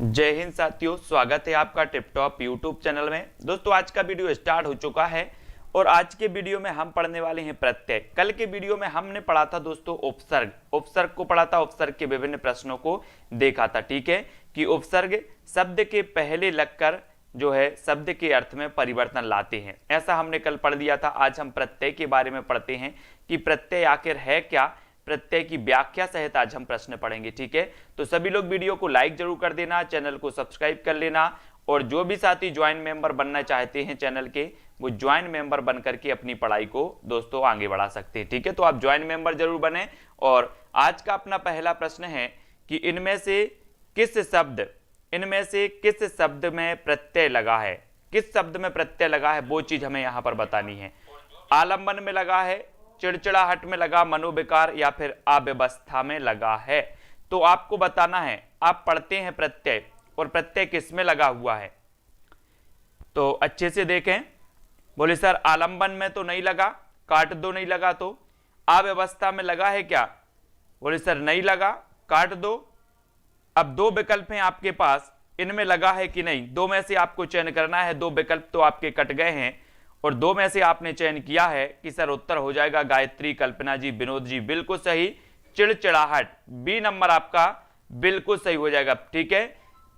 जय हिंद साथियों, स्वागत है आपका टिप टॉप यूट्यूब चैनल में। दोस्तों आज का वीडियो स्टार्ट हो चुका है और आज के वीडियो में हम पढ़ने वाले हैं प्रत्यय। कल के वीडियो में हमने पढ़ा था दोस्तों उपसर्ग को पढ़ा था, उपसर्ग के विभिन्न प्रश्नों को देखा था। ठीक है कि उपसर्ग शब्द के पहले लगकर जो है शब्द के अर्थ में परिवर्तन लाते हैं, ऐसा हमने कल पढ़ लिया था। आज हम प्रत्यय के बारे में पढ़ते हैं कि प्रत्यय आखिर है क्या, प्रत्यय की व्याख्या सहित आज हम प्रश्न पढ़ेंगे। ठीक है, तो सभी लोग वीडियो को लाइक जरूर कर देना, चैनल को सब्सक्राइब कर लेना और जो भी साथी ज्वाइन मेंबर बनना चाहते हैं चैनल के, वो ज्वाइन मेंबर बन करके अपनी पढ़ाई को दोस्तों आगे बढ़ा सकते हैं। ठीक है, तो आप ज्वाइन मेंबर जरूर बने। और आज का अपना पहला प्रश्न है कि इनमें से किस शब्द में प्रत्यय लगा है, किस शब्द में प्रत्यय लगा है वो चीज हमें यहां पर बतानी है। आलंबन में लगा है, चिड़चिड़ाहट में लगा, मनोविकार या फिर अव्यवस्था में लगा है। तो आपको बताना है, आप पढ़ते हैं प्रत्यय और प्रत्यय किस में लगा हुआ है, तो अच्छे से देखें। बोले सर आलंबन में तो नहीं लगा, काट दो, नहीं लगा। तो अव्यवस्था में लगा है क्या, बोले सर नहीं लगा, काट दो। अब दो विकल्प हैं आपके पास, इनमें लगा है कि नहीं, दो में से आपको चयन करना है। दो विकल्प तो आपके कट गए हैं और दो में से आपने चयन किया है कि सर उत्तर हो जाएगा गायत्री, कल्पना जी, विनोद जी, बिल्कुल सही, चिड़चिड़ाहट। बी नंबर आपका बिल्कुल सही हो जाएगा। ठीक है,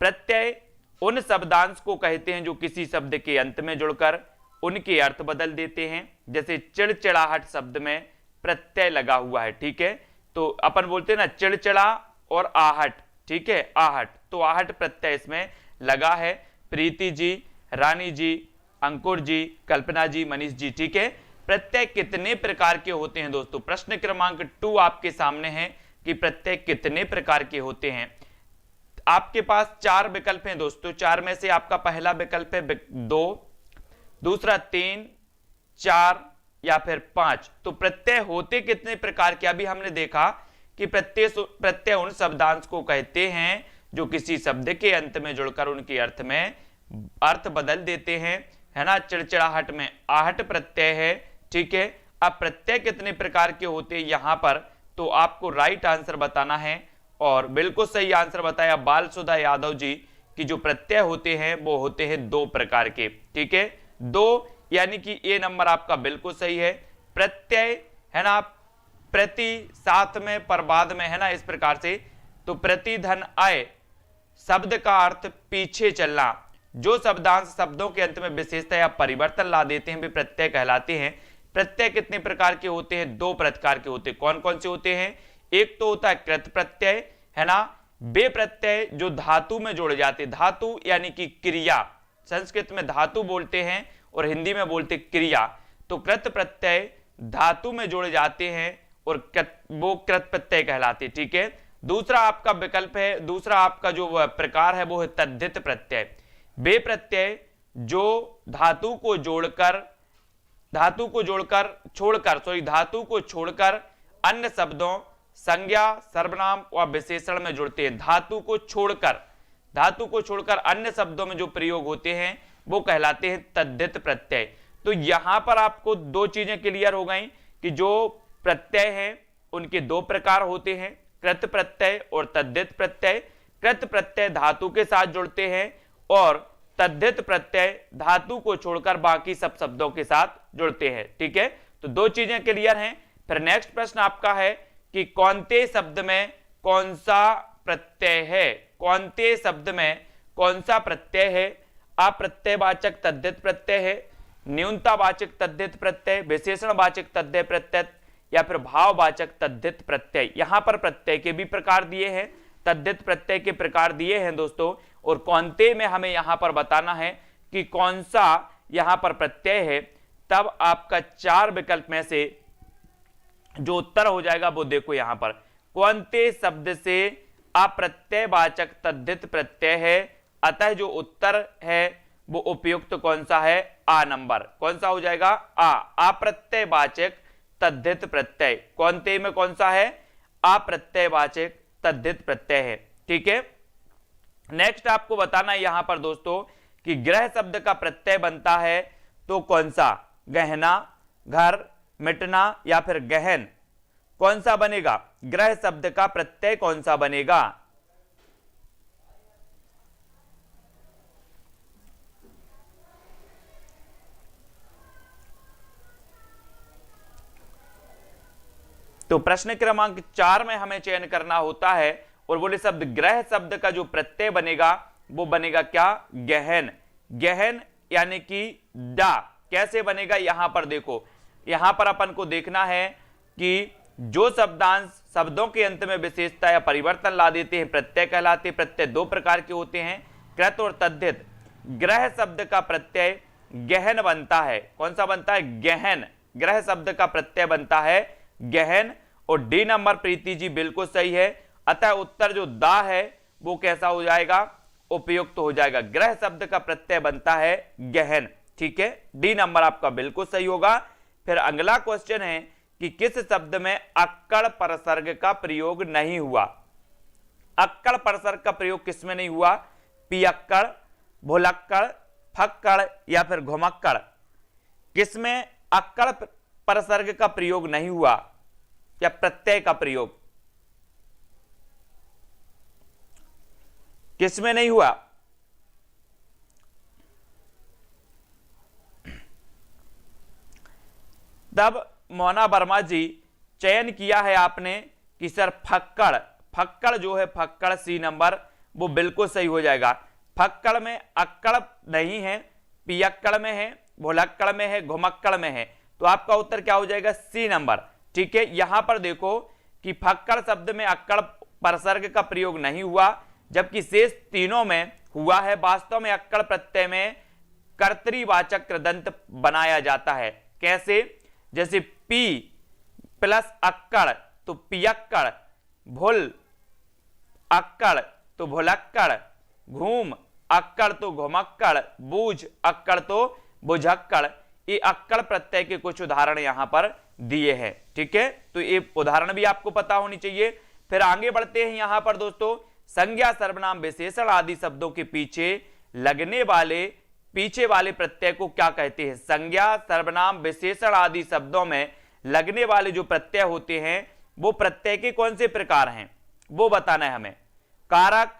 प्रत्यय उन शब्दांश को कहते हैं जो किसी शब्द के अंत में जुड़कर उनके अर्थ बदल देते हैं। जैसे चिड़चिड़ाहट शब्द में प्रत्यय लगा हुआ है। ठीक है, तो अपन बोलते हैं ना चिड़चिड़ा और आहट। ठीक है, आहट, तो आहट प्रत्यय इसमें लगा है। प्रीति जी, रानी जी, अंकुर जी, कल्पना जी, मनीष जी। ठीक है, प्रत्यय कितने प्रकार के होते हैं दोस्तों, प्रश्न क्रमांक 2 आपके सामने है कि प्रत्यय कितने प्रकार के होते हैं। आपके पास 4 विकल्प हैं दोस्तों, 4 में से आपका पहला विकल्प है 2, दूसरा 3, 4 या फिर 5। तो प्रत्यय होते कितने प्रकार के, अभी हमने देखा कि प्रत्यय उन शब्दांश को कहते हैं जो किसी शब्द के अंत में जुड़कर उनके अर्थ बदल देते हैं, है ना। चिड़चिड़ाहट में आहट प्रत्यय है। ठीक है, अब प्रत्यय कितने प्रकार के होते हैं यहां पर, तो आपको राइट आंसर बताना है और बिल्कुल सही आंसर बताया बाल सुधा यादव जी कि जो प्रत्यय होते हैं वो होते हैं 2 प्रकार के। ठीक है, 2 यानी कि ए नंबर आपका बिल्कुल सही है। प्रत्यय है ना, प्रति साथ में पर बाद में, है ना, इस प्रकार से। तो प्रति धन आय शब्द का अर्थ पीछे चलना, जो शब्दांश शब्दों के अंत में विशेषता या परिवर्तन ला देते हैं वे प्रत्यय कहलाते हैं। प्रत्यय कितने प्रकार के होते हैं, 2 प्रकार के होते हैं। कौन कौन से होते हैं, एक तो होता है कृत प्रत्यय, है ना, वे प्रत्यय जो धातु में जोड़े जाते हैं। धातु यानी कि क्रिया, संस्कृत में धातु बोलते हैं और हिंदी में बोलते क्रिया। तो कृत प्रत्यय धातु में जोड़े जाते हैं और वो कृत प्रत्यय कहलाते। ठीक है, दूसरा आपका विकल्प है, दूसरा आपका जो प्रकार है वो है तद्धित प्रत्यय। वे प्रत्यय जो धातु को छोड़कर अन्य शब्दों, संज्ञा, सर्वनाम व विशेषण में जुड़ते हैं। धातु को छोड़कर अन्य शब्दों में जो प्रयोग होते हैं वो कहलाते हैं तद्धित प्रत्यय। तो यहां पर आपको 2 चीजें क्लियर हो गई कि जो प्रत्यय हैं उनके 2 प्रकार होते हैं, कृत प्रत्यय और तद्धित प्रत्यय। कृत प्रत्यय धातु के साथ जुड़ते हैं और तद्धित प्रत्यय धातु को छोड़कर बाकी सब शब्दों के साथ जुड़ते हैं। ठीक है, तो 2 चीजें क्लियर हैं। फिर नेक्स्ट प्रश्न आपका है कि कौनते शब्द में कौन सा प्रत्यय है, कौनते शब्द में कौन सा प्रत्यय है। अप्रत्ययवाचक तद्धित प्रत्यय है, न्यूनतावाचक तद्धित प्रत्यय, विशेषणवाचक तद्धित प्रत्यय या फिर भाववाचक तद्धित प्रत्यय। यहां पर प्रत्यय के भी प्रकार दिए हैं, तद्धित प्रत्यय के प्रकार दिए हैं दोस्तों। और कौनते में हमें यहां पर बताना है कि कौन सा यहां पर प्रत्यय है। तब आपका 4 विकल्प में से जो उत्तर हो जाएगा वो देखो यहां पर, कौनते शब्द से अप्रत्ययवाचक तद्धित प्रत्यय है, अतः जो उत्तर है वो उपयुक्त कौन सा है, आ नंबर। कौन सा हो जाएगा, आ, अप्रत्ययवाचक तद्धित प्रत्यय। कौनते में कौन सा है, अप्रत्ययवाचक तद्धित प्रत्यय है। ठीक है, नेक्स्ट आपको बताना है यहां पर दोस्तों कि ग्रह शब्द का प्रत्यय बनता है तो कौन सा, गहना, घर, मिटना या फिर गहन, कौन सा बनेगा, ग्रह शब्द का प्रत्यय कौन सा बनेगा। तो प्रश्न क्रमांक 4 में हमें चयन करना होता है और बोले शब्द ग्रह शब्द का जो प्रत्यय बनेगा वो बनेगा क्या? गहन। गहन यानी कि डा। कैसे बनेगा यहां पर देखो, यहां पर अपन को देखना है कि जो शब्दांश शब्दों के अंत में विशेषता या परिवर्तन ला देते हैं प्रत्यय कहलाते हैं। प्रत्यय दो प्रकार के होते हैं, कृत और तद्धित। ग्रह शब्द का प्रत्यय गहन बनता है। कौन सा बनता है? गहन। ग्रह शब्द का प्रत्यय बनता है गहन। और डी नंबर प्रीति जी बिल्कुल सही है। अतः उत्तर जो दा है वो कैसा हो जाएगा? उपयुक्त हो जाएगा। ग्रह शब्द का प्रत्यय बनता है गहन। ठीक है, डी नंबर आपका बिल्कुल सही होगा। फिर अगला क्वेश्चन है कि किस शब्द में अक्कड़ परसर्ग का प्रयोग नहीं हुआ? अक्कड़ परसर्ग का प्रयोग किसमें नहीं हुआ? पियक्कड़, भुलक्कड़, फक्कड़ या फिर घुमक्कड़। किसमें अक्कड़ परसर्ग का प्रयोग नहीं हुआ या प्रत्यय का प्रयोग किसमें नहीं हुआ? तब मोना वर्मा जी चयन किया है आपने कि सर फक्कड़। फक्कड़ जो है, फक्कड़ सी नंबर वो बिल्कुल सही हो जाएगा। फक्कड़ में अक्कड़ नहीं है, पियक्कड़ में है, भुलक्कड़ में है, घुमक्कड़ में है। तो आपका उत्तर क्या हो जाएगा? C number. ठीक है, यहां पर देखो कि फक्कड़ शब्द में अक्कड़ परसर्ग का प्रयोग नहीं हुआ, जबकि शेष तीनों में हुआ है। वास्तव में अक्कड़ प्रत्यय में कर्तरीवाचक कृदंत बनाया जाता है। कैसे? जैसे पी प्लस अक्कड़ तो पियक्कड़, भुल अक्कड़ तो भुलक्कड़, घूम अक्कड़ तो घुमक्कड़, बूझ अक्कड़ तो बुझक्कड़। ये अक्कड़ प्रत्यय के कुछ उदाहरण यहां पर दिए हैं। ठीक है, तो ये उदाहरण भी आपको पता होनी चाहिए। फिर आगे बढ़ते हैं यहां पर दोस्तों, संज्ञा सर्वनाम विशेषण आदि शब्दों के पीछे लगने वाले पीछे वाले प्रत्यय को क्या कहते हैं? संज्ञा सर्वनाम विशेषण आदि शब्दों में लगने वाले जो प्रत्यय होते हैं वो प्रत्यय के कौन से प्रकार हैं वो बताना है हमें। कारक,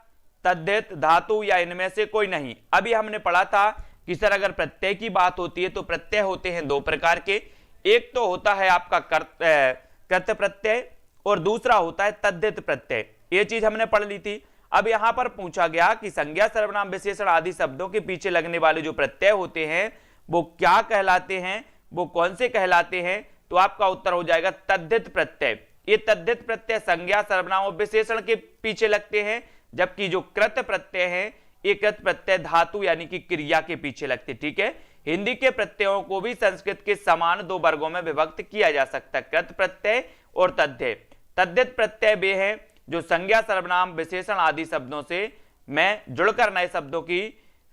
तद्धित, धातु या इनमें से कोई नहीं। अभी हमने पढ़ा था कि सर अगर प्रत्यय की बात होती है तो प्रत्यय होते हैं दो प्रकार के। एक तो होता है आपका कृत प्रत्यय और दूसरा होता है तद्धित प्रत्यय। ये चीज हमने पढ़ ली थी। अब यहां पर पूछा गया कि संज्ञा सर्वनाम विशेषण आदि शब्दों के पीछे लगने वाले जो प्रत्यय होते हैं वो क्या कहलाते हैं, वो कौन से कहलाते हैं? तो आपका उत्तर हो जाएगा तद्धित प्रत्यय। ये तद्धित प्रत्यय संज्ञा सर्वनाम और विशेषण के पीछे लगते हैं, जबकि जो कृत प्रत्यय है ये कृत प्रत्यय धातु यानी कि क्रिया के पीछे लगते। ठीक है, हिंदी के प्रत्ययों को भी संस्कृत के समान दो वर्गों में विभक्त किया जा सकता है, कृत प्रत्यय और तद्धित। तद्धित प्रत्यय वे हैं जो संज्ञा सर्वनाम विशेषण आदि शब्दों से में जुड़कर नए शब्दों की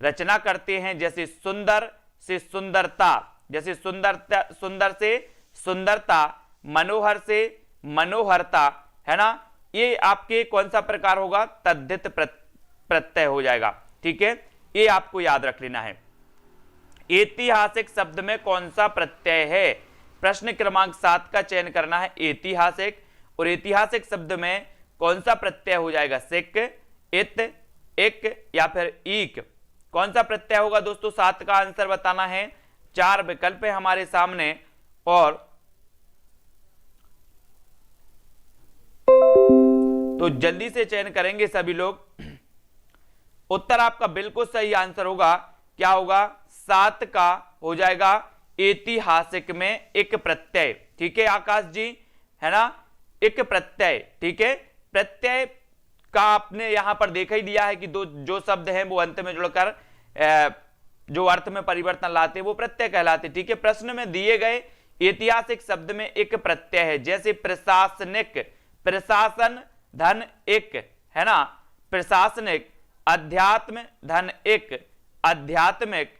रचना करते हैं। जैसे सुंदर से सुंदरता, जैसे सुंदरता, सुंदर से सुंदरता, मनोहर से मनोहरता, है ना। ये आपके कौन सा प्रकार होगा? तद्धित प्रत्यय हो जाएगा। ठीक है, ये आपको याद रख लेना है। ऐतिहासिक शब्द में कौन सा प्रत्यय है? प्रश्न क्रमांक 7 का चयन करना है ऐतिहासिक। और ऐतिहासिक शब्द में कौन सा प्रत्यय हो जाएगा? सिक, इत, इक या फिर ईक। कौन सा प्रत्यय होगा दोस्तों? 7 का आंसर बताना है। 4 विकल्प है हमारे सामने और तो जल्दी से चयन करेंगे सभी लोग। उत्तर आपका बिल्कुल सही आंसर होगा। क्या होगा? 7 का हो जाएगा ऐतिहासिक में एक प्रत्यय। ठीक है आकाश जी, है ना, एक प्रत्यय। ठीक है, प्रत्यय का आपने यहां पर देखा ही दिया है कि दो जो शब्द हैं वो अंत में जुड़कर जो अर्थ में परिवर्तन लाते हैं वो प्रत्यय कहलाते। ठीक है, प्रश्न में दिए गए ऐतिहासिक शब्द में एक प्रत्यय है। जैसे प्रशासनिक, प्रशासन धन एक, है ना, प्रशासनिक, अध्यात्म धन एक, आध्यात्मिक,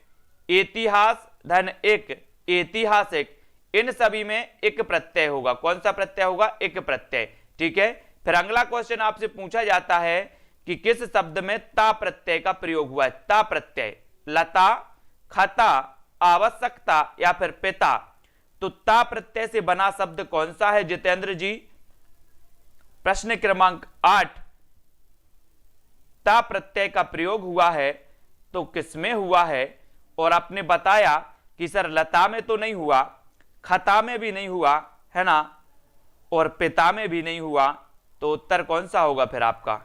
इतिहास धन एक, ऐतिहासिक। इन सभी में एक प्रत्यय होगा। कौन सा प्रत्यय होगा? एक प्रत्यय। ठीक है, फिर अगला क्वेश्चन आपसे पूछा जाता है कि किस शब्द में ता प्रत्यय का प्रयोग हुआ है? ता प्रत्यय, लता, खता, आवश्यकता या फिर पिता। तो ता प्रत्यय से बना शब्द कौन सा है जितेंद्र जी? प्रश्न क्रमांक 8, ता प्रत्यय का प्रयोग हुआ है तो किसमें हुआ है? और आपने बताया कि सर लता में तो नहीं हुआ, खता में भी नहीं हुआ, है ना, और पिता में भी नहीं हुआ, तो उत्तर कौन सा होगा फिर आपका?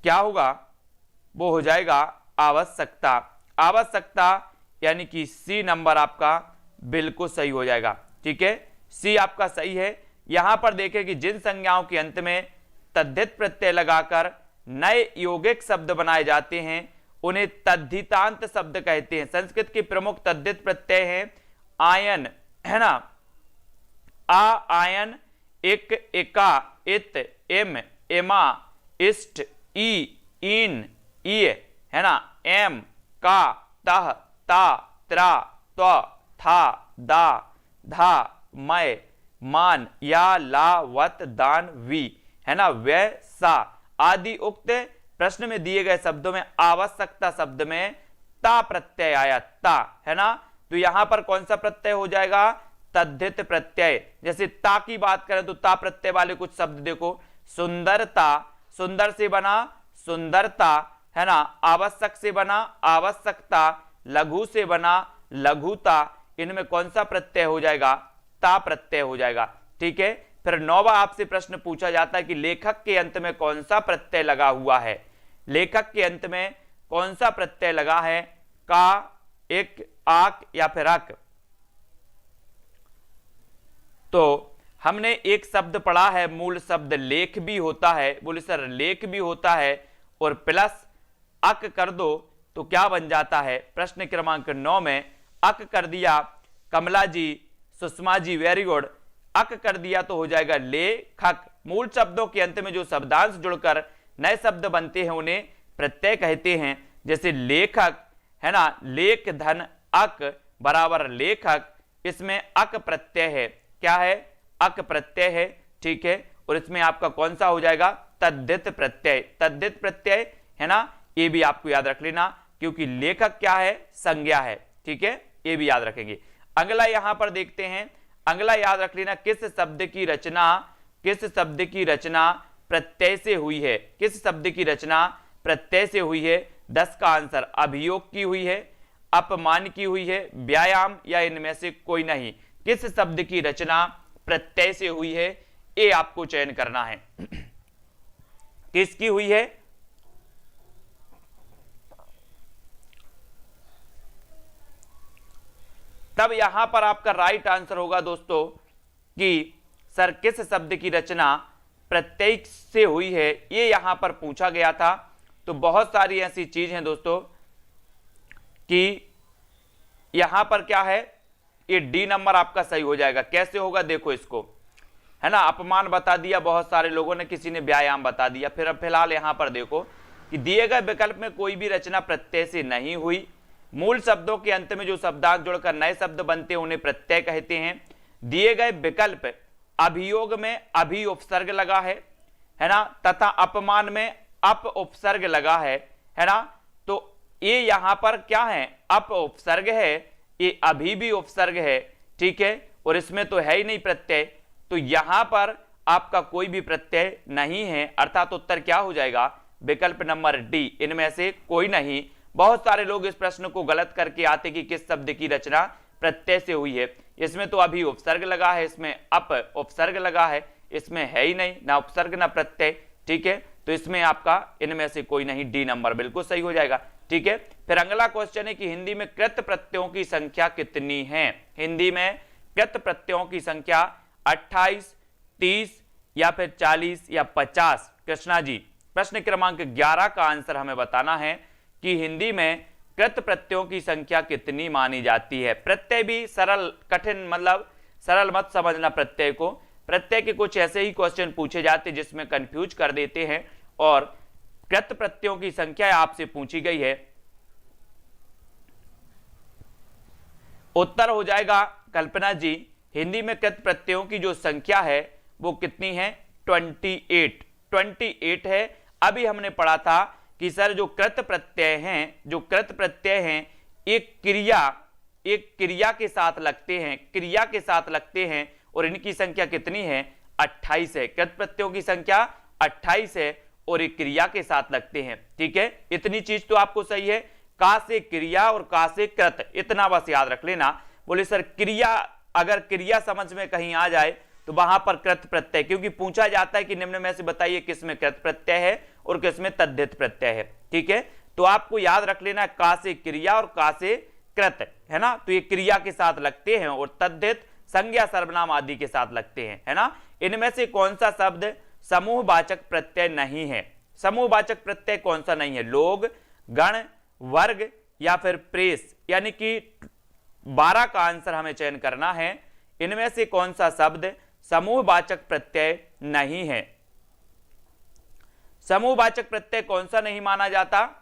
क्या होगा? वो हो जाएगा आवश्यकता। आवश्यकता यानी कि सी नंबर आपका बिल्कुल सही हो जाएगा। ठीक है, सी आपका सही है। यहां पर देखें कि जिन संज्ञाओं के अंत में तद्धित प्रत्यय लगाकर नए यौगिक शब्द बनाए जाते हैं उन्हें तद्धितांत शब्द कहते हैं। संस्कृत के प्रमुख तद्धित प्रत्यय हैं आयन, है ना, आ, आयन, इक, इका, इत, एम, एमा, इष्ट, ई, इन, ई, है ना, एम, का, तह, ता, त्रा, त्व, था, दा, धा, मय, मान, या, ला, वत, दान, वी, है ना, वे, सा आदि उक्त प्रश्न में दिए गए शब्दों में आवश्यकता शब्द में ता प्रत्यय आया, ता, है ना। तो यहां पर कौन सा प्रत्यय हो जाएगा? तद्धित प्रत्यय। जैसे ता की बात करें तो ता प्रत्यय वाले कुछ शब्द देखो, सुंदरता, सुंदर से बना सुंदरता, है ना, आवश्यक से बना आवश्यकता, लघु से बना लघुता, इनमें कौन सा प्रत्यय हो जाएगा? ता प्रत्यय हो जाएगा। ठीक है, फिर 9वां आपसे प्रश्न पूछा जाता है कि लेखक के अंत में कौन सा प्रत्यय लगा हुआ है? लेखक के अंत में कौन सा प्रत्यय लगा है? का, एक, आक या फिर अक? तो हमने एक शब्द पढ़ा है, मूल शब्द लेख भी होता है। बोले सर लेख भी होता है और प्लस अक कर दो तो क्या बन जाता है? प्रश्न क्रमांक 9 में अक कर दिया, कमला जी, सुषमा जी, वेरी गुड, अक कर दिया तो हो जाएगा लेखक। मूल शब्दों के अंत में जो शब्दांश जुड़कर नए शब्द बनते हैं उन्हें प्रत्यय कहते हैं। जैसे लेखक, है ना, लेख धन अक बराबर लेखक, इसमें अक प्रत्यय है। क्या है? अक प्रत्यय है। ठीक है, और इसमें आपका कौन सा हो जाएगा? तद्धित प्रत्यय। तद्धित प्रत्यय, है ना, ये भी आपको याद रख लेना क्योंकि लेखक क्या है? संज्ञा है। ठीक है, ये भी याद रखेंगे। अगला यहां पर देखते हैं, अगला याद रख लेना, किस शब्द की रचना, किस शब्द की रचना प्रत्यय से हुई है? किस शब्द की रचना प्रत्यय से हुई है? 10 का आंसर अभियोग की हुई है, अपमान की हुई है, व्यायाम या इनमें से कोई नहीं। किस शब्द की रचना प्रत्यय से हुई है? ये आपको चयन करना है। किसकी हुई है? तब यहां पर आपका राइट आंसर होगा दोस्तों कि सर किस शब्द की रचना प्रत्यय से हुई है, ये यहां पर पूछा गया था। तो बहुत सारी ऐसी चीज हैं दोस्तों कि यहां पर क्या है, ये डी नंबर आपका सही हो जाएगा। कैसे होगा देखो इसको, है ना, अपमान बता दिया बहुत सारे लोगों ने, किसी ने व्यायाम बता दिया। फिर अब फिलहाल यहां पर देखो कि दिए गए विकल्प में कोई भी रचना प्रत्यय से नहीं हुई। मूल शब्दों के अंत में जो शब्दांश जुड़कर नए शब्द बनते हैं उन्हें प्रत्यय कहते हैं। दिए गए विकल्प अभियोग में अभि उपसर्ग लगा है ना, तथा अपमान में अप उपसर्ग लगा है ना। तो ये यहां पर क्या है? अप उपसर्ग है, ये अभी भी उपसर्ग है। ठीक है, और इसमें तो है ही नहीं प्रत्यय, तो यहां पर आपका कोई भी प्रत्यय नहीं है, अर्थात उत्तर क्या हो जाएगा? विकल्प नंबर डी, इनमें से कोई नहीं। बहुत सारे लोग इस प्रश्न को गलत करके आते कि किस शब्द की रचना प्रत्यय से हुई है। इसमें तो अभी उपसर्ग लगा है, इसमें अप उपसर्ग लगा है, इसमें है ही नहीं, ना उपसर्ग ना प्रत्यय। ठीक है, तो इसमें आपका इनमें से कोई नहीं, डी नंबर बिल्कुल सही हो जाएगा। ठीक है, फिर अगला क्वेश्चन है कि हिंदी में कृत प्रत्ययों की संख्या कितनी है? हिंदी में कृत प्रत्ययों की संख्या 28, 30 या फिर 40 या 50? कृष्णा जी, प्रश्न क्रमांक 11 का आंसर हमें बताना है कि हिंदी में कृत प्रत्ययों की संख्या कितनी मानी जाती है। प्रत्यय भी सरल, कठिन मतलब सरल मत समझना प्रत्यय को। प्रत्यय के कुछ ऐसे ही क्वेश्चन पूछे जाते जिसमें कंफ्यूज कर देते हैं, और कृत प्रत्ययों की संख्या आपसे पूछी गई है। उत्तर हो जाएगा कल्पना जी, हिंदी में कृत प्रत्ययों की जो संख्या है वो कितनी है? 28 है। अभी हमने पढ़ा था कि सर जो कृत प्रत्यय हैं, जो कृत प्रत्यय हैं एक क्रिया के साथ लगते हैं, क्रिया के साथ लगते हैं, और इनकी संख्या कितनी है? 28 है। कृत प्रत्ययों की संख्या 28 है और एक क्रिया के साथ लगते हैं। ठीक है, इतनी चीज तो आपको सही है। का से क्रिया और का से कृत, इतना बस याद रख लेना। बोले सर क्रिया, अगर क्रिया समझ में कहीं आ जाए तो वहां पर कृत प्रत्यय, क्योंकि पूछा जाता है कि निम्न में से बताइए किसमें कृत प्रत्यय है और किसमें तद्धित प्रत्यय है। ठीक है, तो आपको याद रख लेना का से क्रिया और का से कृत, है ना। तो ये क्रिया के साथ लगते हैं और तद्धित संज्ञा सर्वनाम आदि के साथ लगते हैं, है ना। इनमें से कौन सा शब्द समूहवाचक प्रत्यय नहीं है? समूहवाचक प्रत्यय कौन सा नहीं है? लोग, गण, वर्ग या फिर प्रेस, यानी कि 12 का आंसर हमें चयन करना है। इनमें से कौन सा शब्द समूहवाचक प्रत्यय नहीं है? समूहवाचक प्रत्यय कौन सा नहीं माना जाता?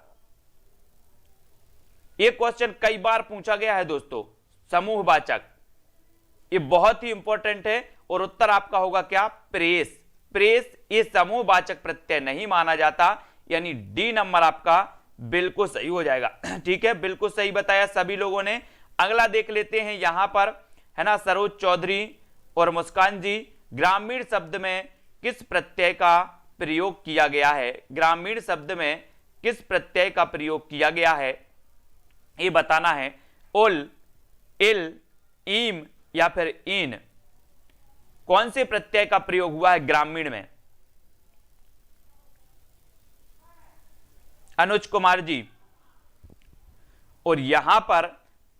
ये क्वेश्चन कई बार पूछा गया है दोस्तों। समूहवाचक, ये बहुत ही इंपॉर्टेंट है और उत्तर आपका होगा क्या? प्रेस। प्रेस ये समूहवाचक प्रत्यय नहीं माना जाता, यानी डी नंबर आपका बिल्कुल सही हो जाएगा। ठीक है, बिल्कुल सही बताया सभी लोगों ने। अगला देख लेते हैं यहां पर, है ना। सरोज चौधरी और मुस्कान जी, ग्रामीण शब्द में किस प्रत्यय का प्रयोग किया गया है? ग्रामीण शब्द में किस प्रत्यय का प्रयोग किया गया है ये बताना है। उल, इल, ईम या फिर इन, कौन से प्रत्यय का प्रयोग हुआ है ग्रामीण में? अनुज कुमार जी, और यहां पर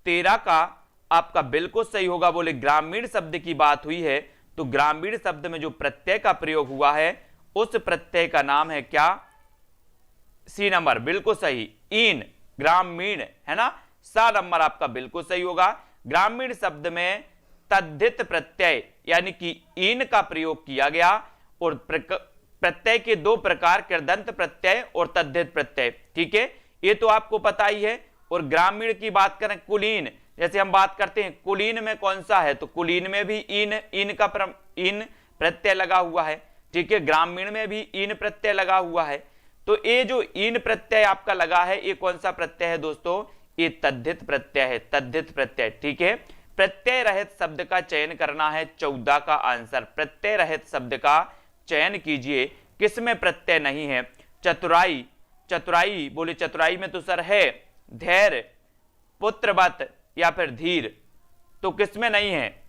13 का आपका बिल्कुल सही होगा। बोले ग्रामीण शब्द की बात हुई है तो ग्रामीण शब्द में जो प्रत्यय का प्रयोग हुआ है उस प्रत्यय का नाम है क्या? सी नंबर बिल्कुल सही, इन, ग्रामीण, है ना। सा नंबर आपका बिल्कुल सही होगा। ग्रामीण शब्द में तद्धित प्रत्यय यानी कि इन का प्रयोग किया गया और प्रत्यय के दो प्रकार, कृदंत प्रत्यय और तद्धित प्रत्यय। ठीक है, ये तो आपको पता ही है। और ग्रामीण की बात करें, कुलीन, जैसे हम बात करते हैं कुलीन में कौन सा है, तो कुलीन में भी इन प्रत्यय लगा हुआ है। ठीक है, ग्रामीण में भी इन प्रत्यय लगा हुआ है। तो ये जो इन प्रत्यय आपका लगा है ये कौन सा प्रत्यय है दोस्तों? ये तद्धित प्रत्यय है, तद्धित प्रत्यय। ठीक है, प्रत्यय रहित शब्द का चयन करना है 14 का आंसर। प्रत्यय रहित शब्द का चयन कीजिए, किसमें प्रत्यय नहीं है? चतुराई, चतुराई, बोले चतुराई में तो सर है धैर्य, पुत्रवत या फिर धीर, तो किसमें नहीं है?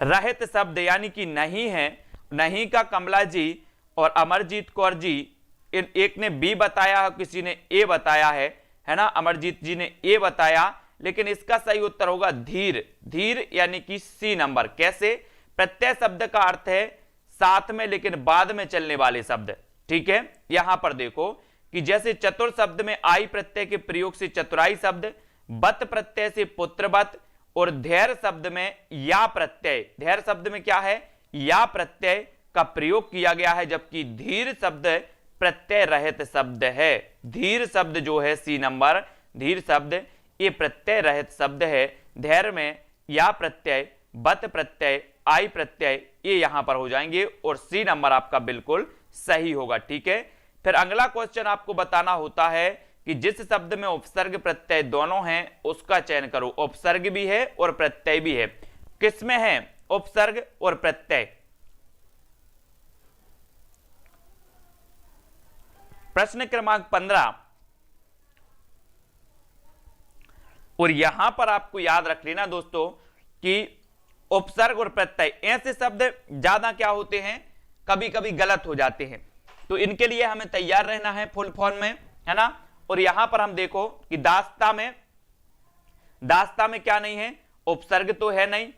रहित शब्द यानी कि नहीं है। नहीं का कमला जी और अमरजीत कौर जी, एक ने बी बताया, किसी ने ए बताया है ना। अमरजीत जी ने ए बताया, लेकिन इसका सही उत्तर होगा धीर। धीर यानी कि सी नंबर। कैसे? प्रत्यय शब्द का अर्थ है साथ में लेकिन बाद में चलने वाले शब्द। ठीक है, यहां पर देखो कि जैसे चतुर शब्द में आई प्रत्यय के प्रयोग से चतुराई शब्द, बत प्रत्यय से पुत्रवत, और धैर्य शब्द में या प्रत्यय, धैर्य शब्द में क्या है? या प्रत्यय का प्रयोग किया गया है, जबकि धीर शब्द प्रत्यय रहित शब्द है। धीर शब्द जो है सी नंबर, धीर शब्द ये प्रत्यय रहित शब्द है। धैर्य में या प्रत्यय, बत प्रत्यय, आई प्रत्यय ये यहां पर हो जाएंगे और सी नंबर आपका बिल्कुल सही होगा। ठीक है, फिर अगला क्वेश्चन आपको बताना होता है कि जिस शब्द में उपसर्ग प्रत्यय दोनों हैं उसका चयन करो। उपसर्ग भी है और प्रत्यय भी है। किसमें है उपसर्ग और प्रत्यय? प्रश्न क्रमांक 15। और यहां पर आपको याद रख लेना दोस्तों कि उपसर्ग और प्रत्यय ऐसे शब्द ज्यादा क्या होते हैं, कभी कभी गलत हो जाते हैं, तो इनके लिए हमें तैयार रहना है फुल फॉर्म में, है ना। और यहां पर हम देखो कि दास्ता में क्या नहीं है? उपसर्ग तो है नहीं,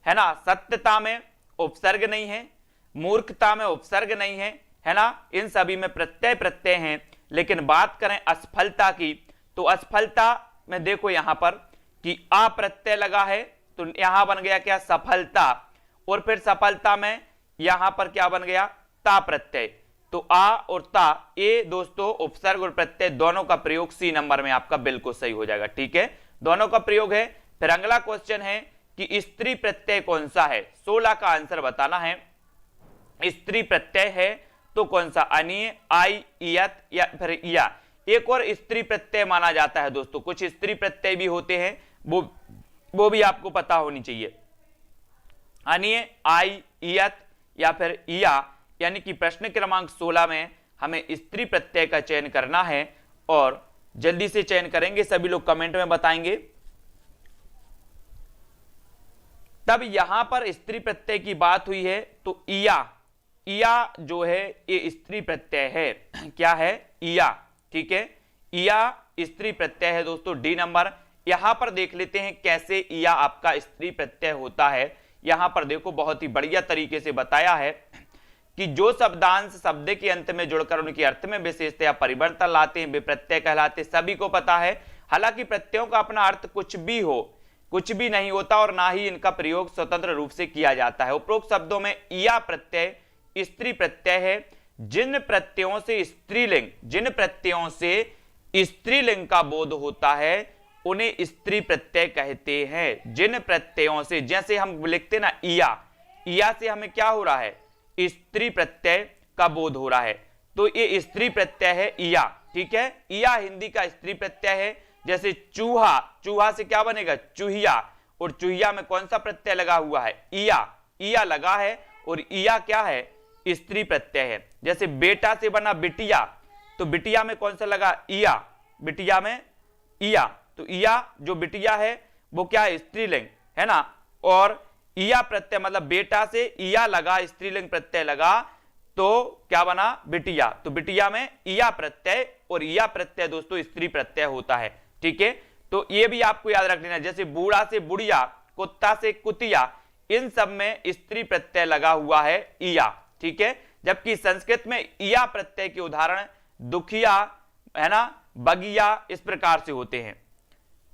है ना। सत्यता में उपसर्ग नहीं है, मूर्खता में उपसर्ग नहीं है ना। इन सभी में प्रत्यय हैं। लेकिन बात करें असफलता की, तो असफलता में देखो यहां पर कि आ प्रत्यय लगा है, तो यहां बन गया क्या? सफलता। और फिर सफलता में यहां पर क्या बन गया? ता प्रत्यय। तो आ और ता ये दोस्तों उपसर्ग और प्रत्यय दोनों का प्रयोग सी नंबर में आपका बिल्कुल सही हो जाएगा। ठीक है, दोनों का प्रयोग है। फिर अगला क्वेश्चन है कि स्त्री प्रत्यय कौन सा है? 16 का आंसर बताना है। स्त्री प्रत्यय है तो कौन सा? अनीय, आई, इयत या फिर या। एक और स्त्री प्रत्यय माना जाता है दोस्तों, कुछ स्त्री प्रत्यय भी होते हैं, वो भी आपको पता होनी चाहिए। अनीय, आई, इयत या फिर इया, यानी कि प्रश्न क्रमांक 16 में हमें स्त्री प्रत्यय का चयन करना है और जल्दी से चयन करेंगे। सभी लोग कमेंट में बताएंगे। तब यहां पर स्त्री प्रत्यय की बात हुई है तो इया जो है ये स्त्री प्रत्यय है। क्या है? इया। ठीक है, इया स्त्री प्रत्यय है दोस्तों। D number. यहां पर देख लेते हैं कैसे इया आपका स्त्री प्रत्यय होता है। यहां पर देखो बहुत ही बढ़िया तरीके से बताया है कि जो शब्दांश शब्द के अंत में जुड़कर उनके अर्थ में विशेषता या परिवर्तन लाते हैं वे प्रत्यय कहलाते। सभी को पता है, हालांकि प्रत्ययों का अपना अर्थ कुछ भी हो, कुछ भी नहीं होता और ना ही इनका प्रयोग स्वतंत्र रूप से किया जाता है। उपरोक्त शब्दों में इया प्रत्यय स्त्री प्रत्यय है। जिन प्रत्ययों से स्त्रीलिंग का बोध होता है उन्हें स्त्री प्रत्यय कहते हैं। जिन प्रत्ययों से, जैसे हम लिखते ना इया से हमें क्या हो रहा है? स्त्री प्रत्यय का बोध हो रहा है, तो ये स्त्री प्रत्यय है इया। ठीक है, इया हिंदी का स्त्री प्रत्यय है। जैसे चूहा से क्या बनेगा? चूहिया, और चूहिया में कौन सा प्रत्यय लगा हुआ है? इया लगा है, और इया क्या है? स्त्री प्रत्यय है। जैसे बेटा से बना बिटिया, तो बिटिया में कौन सा लगा? इया। बिटिया में इया, तो इया जो बिटिया है वो क्या है? स्त्रीलिंग है ना। और इया प्रत्यय मतलब बेटा से इया लगा, स्त्रीलिंग प्रत्यय लगा, तो क्या बना? बिटिया। तो बिटिया में इया प्रत्यय, और इया प्रत्यय दोस्तों स्त्री प्रत्यय होता है। ठीक है, तो ये भी आपको याद रख लेना। जैसे बूढ़ा से बुढ़िया, कुत्ता से कुतिया, इन सब में स्त्री प्रत्यय लगा हुआ है इया। ठीक है, जबकि संस्कृत में इया प्रत्यय के उदाहरण दुखिया है ना, बगिया, इस प्रकार से होते हैं।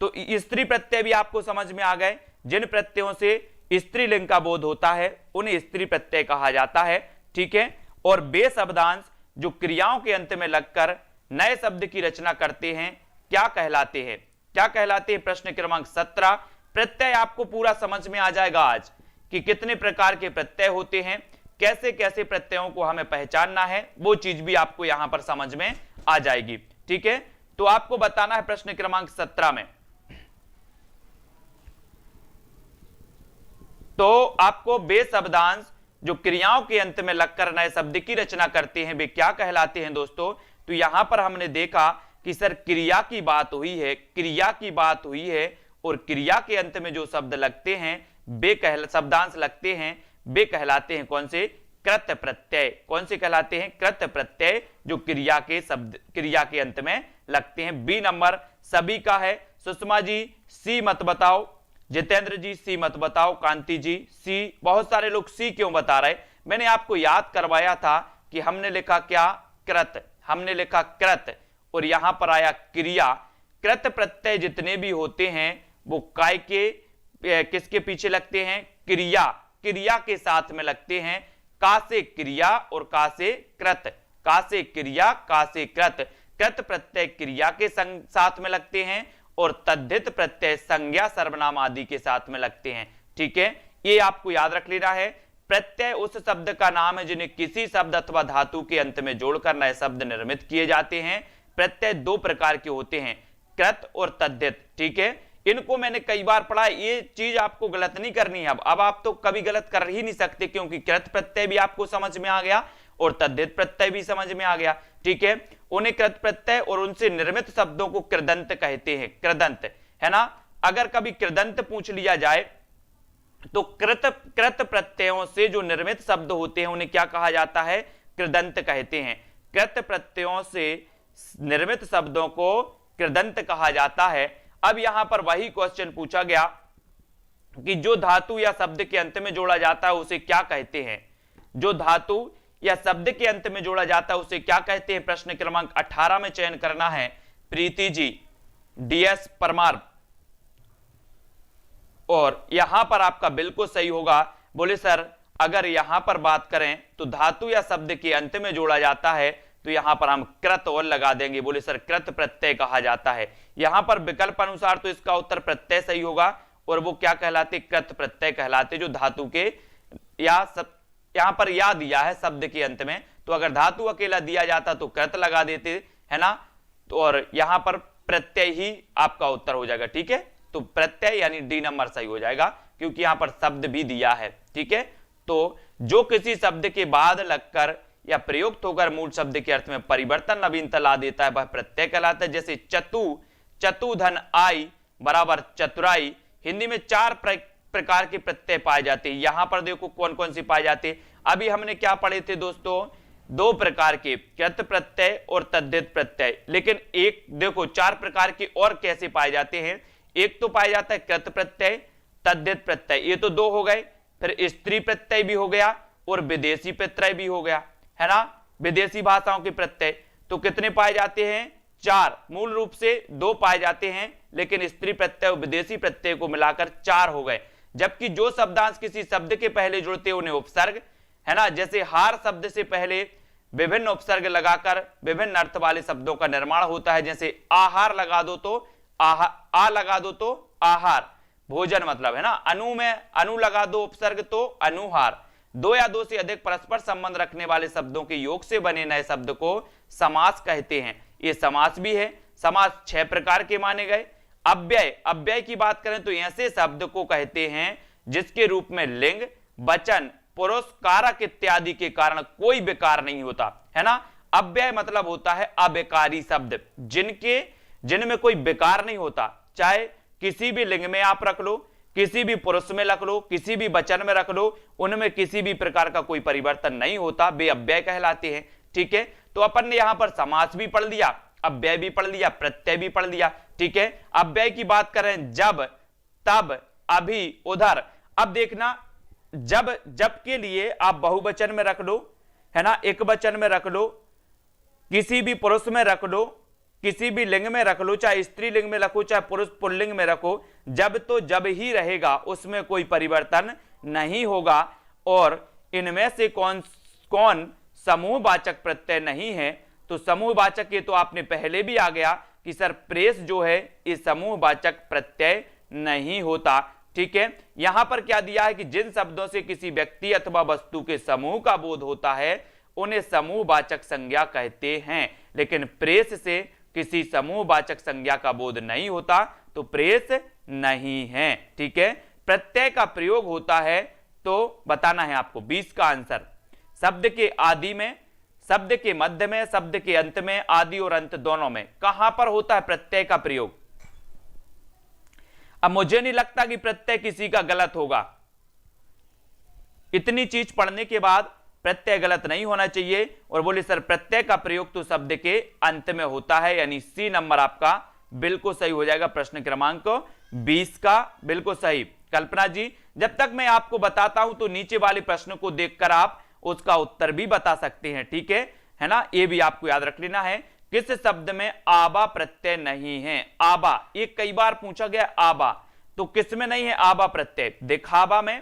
तो स्त्री प्रत्यय भी आपको समझ में आ गए। जिन प्रत्ययों से स्त्रीलिंग का बोध होता है उन्हें स्त्री प्रत्यय कहा जाता है। ठीक है, और वे शब्दांश जो क्रियाओं के अंत में लगकर नए शब्द की रचना करते हैं क्या कहलाते हैं? क्या कहलाते हैं? प्रश्न क्रमांक 17। प्रत्यय आपको पूरा समझ में आ जाएगा आज कि कितने प्रकार के प्रत्यय होते हैं, कैसे कैसे प्रत्ययों को हमें पहचानना है, वो चीज भी आपको यहां पर समझ में आ जाएगी। ठीक है, तो आपको बताना है प्रश्न क्रमांक 17 में, तो आपको वे शब्दांश जो क्रियाओं के अंत में लगकर नए शब्द की रचना करते हैं वे क्या कहलाते हैं दोस्तों? तो यहां पर हमने देखा कि सर क्रिया की बात हुई है, और क्रिया के अंत में जो शब्द लगते हैं वे शब्दांश लगते हैं वे कहलाते हैं कौन से? कृत प्रत्यय। कौन से कहलाते हैं? कृत प्रत्यय, जो क्रिया के अंत में लगते हैं। बी नंबर सभी का है। सुषमा जी सी मत बताओ, जितेंद्र जी सी मत बताओ, कांति जी सी। बहुत सारे लोग सी क्यों बता रहे? मैंने आपको याद करवाया था कि हमने लिखा क्या? कृत। हमने लिखा कृत, और यहां पर आया क्रिया। कृत प्रत्यय जितने भी होते हैं वो काय के किसके पीछे लगते हैं? क्रिया के साथ में लगते हैं। का से क्रिया और का से कृत, का से क्रिया, का से कृत। कृत प्रत्यय क्रिया के साथ में लगते हैं और तद्धित प्रत्यय संज्ञा सर्वनाम आदि के साथ में लगते हैं। ठीक है, ये आपको याद रख लेना है। प्रत्यय उस शब्द का नाम है जिन्हें किसी शब्द अथवा धातु के अंत में जोड़कर नए शब्द निर्मित किए जाते हैं। प्रत्यय दो प्रकार के होते हैं, कृत और तद्धित। ठीक है, इनको मैंने कई बार पढ़ा, ये चीज आपको गलत नहीं करनी है। अब आप तो कभी गलत कर ही नहीं सकते, क्योंकि कृत प्रत्यय भी आपको समझ में आ गया और तद्धित प्रत्यय भी समझ में आ गया। ठीक है, उन्हें कृत प्रत्यय और उनसे निर्मित शब्दों को कृदंत कहते हैं। कृदंत है ना। अगर कभी कृदंत पूछ लिया जाए तो कृत प्रत्ययों से जो निर्मित शब्द होते हैं उन्हें क्या कहा जाता है? कृदंत कहते हैं। कृत प्रत्ययों से निर्मित शब्दों को कृदंत कहा जाता है। अब यहां पर वही क्वेश्चन पूछा गया कि जो धातु या शब्द के अंत में जोड़ा जाता है उसे क्या कहते हैं? जो धातु या शब्द के अंत में जोड़ा जाता है उसे क्या कहते हैं? प्रश्न क्रमांक 18 में चयन करना है। प्रीति जी, डीएस परमार, और यहां पर आपका बिल्कुल सही होगा। बोले सर अगर यहां पर बात करें तो धातु या शब्द के अंत में जोड़ा जाता है तो यहां पर हम कृत और लगा देंगे। बोले सर कृत प्रत्यय कहा जाता है। यहां पर विकल्प अनुसार तो इसका उत्तर प्रत्यय सही होगा, और वो क्या कहलाते? कृत प्रत्यय कहलाते, जो धातु के या यहां पर या दिया है शब्द के अंत में, तो अगर धातु अकेला दिया जाता तो कृत लगा देते है ना, तो और यहां पर प्रत्यय ही आपका उत्तर हो जाएगा। ठीक है, तो प्रत्यय यानी डी नंबर सही हो जाएगा, क्योंकि यहां पर शब्द भी दिया है। ठीक है, तो जो किसी शब्द के बाद लगकर या प्रयुक्त होकर मूल शब्द के अर्थ में परिवर्तन नवीनता ला देता है वह प्रत्यय कहलाता है। जैसे चतुधन आई बराबर चतुराई। हिंदी में चार प्रकार के प्रत्यय पाए जाते हैं। यहां पर देखो कौन कौन से पाए जाते हैं। अभी हमने क्या पढ़े थे दोस्तों, दो प्रकार के, कृत प्रत्यय और तद्धित प्रत्यय। लेकिन एक देखो 4 प्रकार के और कैसे पाए जाते हैं। एक तो पाया जाता है कृत प्रत्यय, तद्धित प्रत्यय, ये तो 2 हो गए। फिर स्त्री प्रत्यय भी हो गया और विदेशी प्रत्यय भी हो गया, है ना, विदेशी भाषाओं के प्रत्यय। तो कितने पाए जाते हैं, 4। मूल रूप से 2 पाए जाते हैं, लेकिन स्त्री प्रत्यय और विदेशी प्रत्यय को मिलाकर 4 हो गए। जबकि जो शब्दांश किसी शब्द के पहले जुड़ते हैं उन्हें उपसर्ग, है ना, जैसे हार शब्द से पहले विभिन्न उपसर्ग लगाकर विभिन्न अर्थ वाले शब्दों का निर्माण होता है। जैसे आहार लगा दो तो आ लगा दो तो आहार, भोजन मतलब, है ना। अनु में अनु लगा दो उपसर्ग तो अनुहार। 2 या 2 से अधिक परस्पर संबंध रखने वाले शब्दों के योग से बने नए शब्द को समास कहते हैं। ये समास भी है। समास 6 प्रकार के माने गए। अव्यय, अव्यय की बात करें तो ऐसे शब्द को कहते हैं जिसके रूप में लिंग, वचन, पुरुष, कारक इत्यादि के कारण कोई विकार नहीं होता, है ना। अव्यय मतलब होता है अविकारी शब्द, जिनमें कोई विकार नहीं होता। चाहे किसी भी लिंग में आप रख लो, किसी भी पुरुष में रख लो, किसी भी वचन में रख लो, उनमें किसी भी प्रकार का कोई परिवर्तन नहीं होता, वे अव्यय कहलाते हैं। ठीक है, तो अपन ने यहां पर समास भी पढ़ लिया, अव्यय भी पढ़ लिया, प्रत्यय भी पढ़ लिया। ठीक है, अव्यय की बात करें जब, तब, अभी, उधर। अब देखना, जब के लिए आप बहुवचन में रख लो, है ना, एक वचन में रख लो, किसी भी पुरुष में रख लो, किसी भी लिंग में रख लो, चाहे स्त्री लिंग में रखो चाहे पुरुष पुल्लिंग में रखो, जब तो जब ही रहेगा, उसमें कोई परिवर्तन नहीं होगा। और इनमें से कौन कौन समूहवाचक प्रत्यय नहीं है, तो समूहवाचक, ये तो आपने पहले भी आ गया कि सर प्रेस जो है ये समूहवाचक प्रत्यय नहीं होता। ठीक है, यहां पर क्या दिया है कि जिन शब्दों से किसी व्यक्ति अथवा वस्तु के समूह का बोध होता है उन्हें समूहवाचक संज्ञा कहते हैं। लेकिन प्रेस से किसी समूहवाचक संज्ञा का बोध नहीं होता, तो प्रेस नहीं है। ठीक है, प्रत्यय का प्रयोग होता है तो बताना है आपको 20 का आंसर। शब्द के आदि में, शब्द के मध्य में, शब्द के अंत में, आदि और अंत दोनों में कहां पर होता है प्रत्यय का प्रयोग। अब मुझे नहीं लगता कि प्रत्यय किसी का गलत होगा। इतनी चीज पढ़ने के बाद प्रत्यय गलत नहीं होना चाहिए। और बोले सर प्रत्यय का प्रयोग तो शब्द के अंत में होता है, यानी सी नंबर आपका बिल्कुल सही हो जाएगा। प्रश्न क्रमांक 20 का बिल्कुल सही। कल्पना जी, जब तक मैं आपको बताता हूं तो नीचे वाले प्रश्न को देखकर आप उसका उत्तर भी बता सकते हैं। ठीक है ना, ये भी आपको याद रख लेना है। किस शब्द में आबा प्रत्यय नहीं है। आबा, ये कई बार पूछा गया आबा, तो किस में नहीं है आबा प्रत्यय। दिखावा में,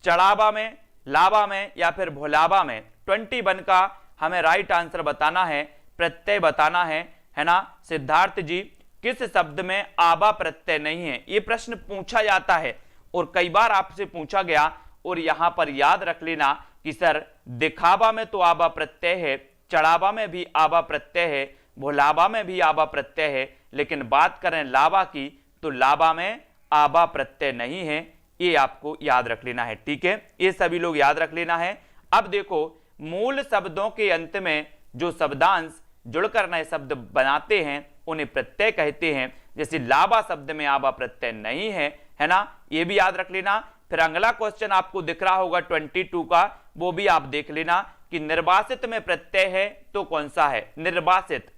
चढ़ावा में, लावा में या फिर भोलावा में। 21 का हमें राइट आंसर बताना है, प्रत्यय बताना है ना। सिद्धार्थ जी, किस शब्द में आबा प्रत्यय नहीं है। यह प्रश्न पूछा जाता है और कई बार आपसे पूछा गया। और यहां पर याद रख लेना कि सर दिखावा में तो आबा प्रत्यय है, चढ़ावा में भी आबा प्रत्यय है, भोलावा में भी आबा प्रत्यय है, लेकिन बात करें लावा की तो लावा में आबा प्रत्यय नहीं है। ये आपको याद रख लेना है। ठीक है, ये सभी लोग याद रख लेना है। अब देखो, मूल शब्दों के अंत में जो शब्दांश जुड़कर नए शब्द बनाते हैं उन्हें प्रत्यय कहते हैं। जैसे लावा शब्द में आबा प्रत्यय नहीं है ना, ये भी याद रख लेना। फिर अगला क्वेश्चन आपको दिख रहा होगा 22 का, वो भी आप देख लेना कि निर्वासित में प्रत्यय है तो कौन सा है। निर्वासित,